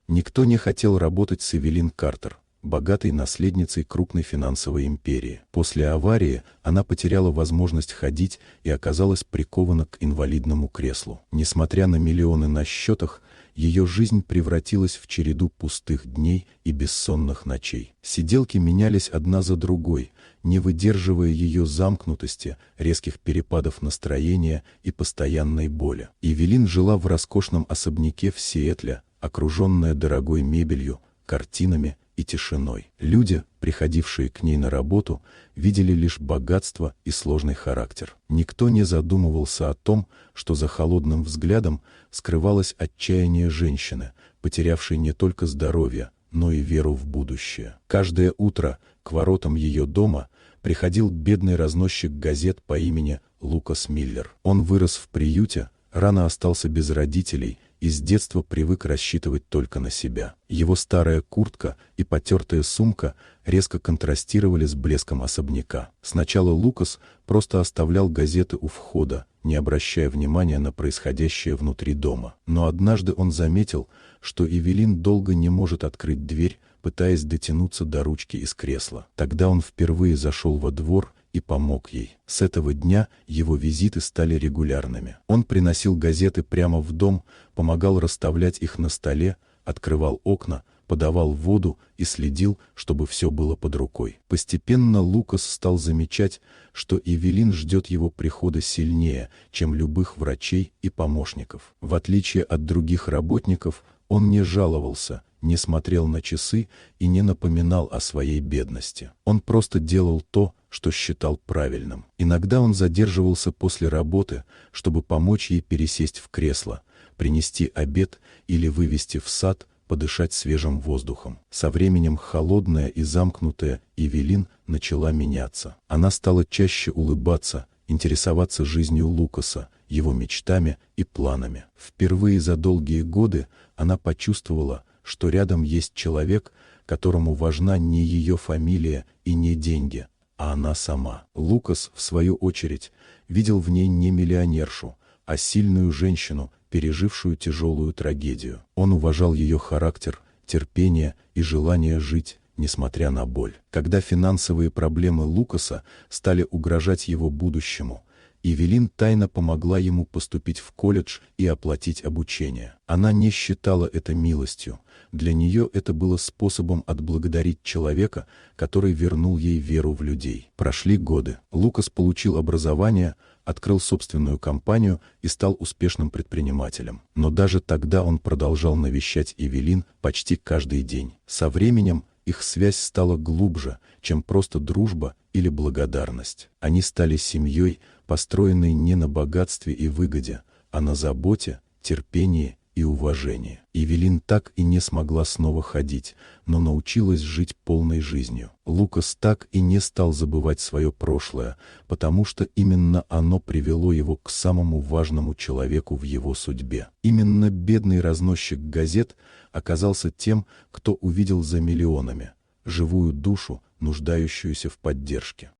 Никто не хотел работать с Эвелин Картер, богатой наследницей крупной финансовой империи. После аварии она потеряла возможность ходить и оказалась прикована к инвалидному креслу. Несмотря на миллионы на счетах, ее жизнь превратилась в череду пустых дней и бессонных ночей. Сиделки менялись одна за другой, не выдерживая ее замкнутости, резких перепадов настроения и постоянной боли. Эвелин жила в роскошном особняке в Сиэтле, окруженная дорогой мебелью, картинами и тишиной. Люди, приходившие к ней на работу, видели лишь богатство и сложный характер. Никто не задумывался о том, что за холодным взглядом скрывалось отчаяние женщины, потерявшей не только здоровье, но и веру в будущее. Каждое утро к воротам ее дома приходил бедный разносчик газет по имени Лукас Миллер. Он вырос в приюте, рано остался без родителей и с детства привык рассчитывать только на себя. Его старая куртка и потертая сумка резко контрастировали с блеском особняка. Сначала Лукас просто оставлял газеты у входа, не обращая внимания на происходящее внутри дома. Но однажды он заметил, что Эвелин долго не может открыть дверь, пытаясь дотянуться до ручки из кресла. Тогда он впервые зашел во двор и помог ей. С этого дня его визиты стали регулярными. Он приносил газеты прямо в дом, помогал расставлять их на столе, открывал окна, подавал воду и следил, чтобы все было под рукой. Постепенно Лукас стал замечать, что Эвелин ждет его прихода сильнее, чем любых врачей и помощников. В отличие от других работников, он не жаловался, не смотрел на часы и не напоминал о своей бедности. Он просто делал то, что считал правильным. Иногда он задерживался после работы, чтобы помочь ей пересесть в кресло, принести обед или вывести в сад, подышать свежим воздухом. Со временем холодная и замкнутая Эвелин начала меняться. Она стала чаще улыбаться, интересоваться жизнью Лукаса, его мечтами и планами. Впервые за долгие годы она почувствовала, что рядом есть человек, которому важна не ее фамилия и не деньги, а она сама. Лукас, в свою очередь, видел в ней не миллионершу, а сильную женщину, пережившую тяжелую трагедию. Он уважал ее характер, терпение и желание жить, несмотря на боль. Когда финансовые проблемы Лукаса стали угрожать его будущему, Эвелин тайно помогла ему поступить в колледж и оплатить обучение. Она не считала это милостью. Для нее это было способом отблагодарить человека, который вернул ей веру в людей. Прошли годы. Лукас получил образование, открыл собственную компанию и стал успешным предпринимателем. Но даже тогда он продолжал навещать Эвелин почти каждый день. Со временем их связь стала глубже, чем просто дружба или благодарность. Они стали семьей, построенной не на богатстве и выгоде, а на заботе, терпении и уважении. Эвелин так и не смогла снова ходить, но научилась жить полной жизнью. Лукас так и не стал забывать свое прошлое, потому что именно оно привело его к самому важному человеку в его судьбе. Именно бедный разносчик газет оказался тем, кто увидел за миллионами живую душу, нуждающуюся в поддержке.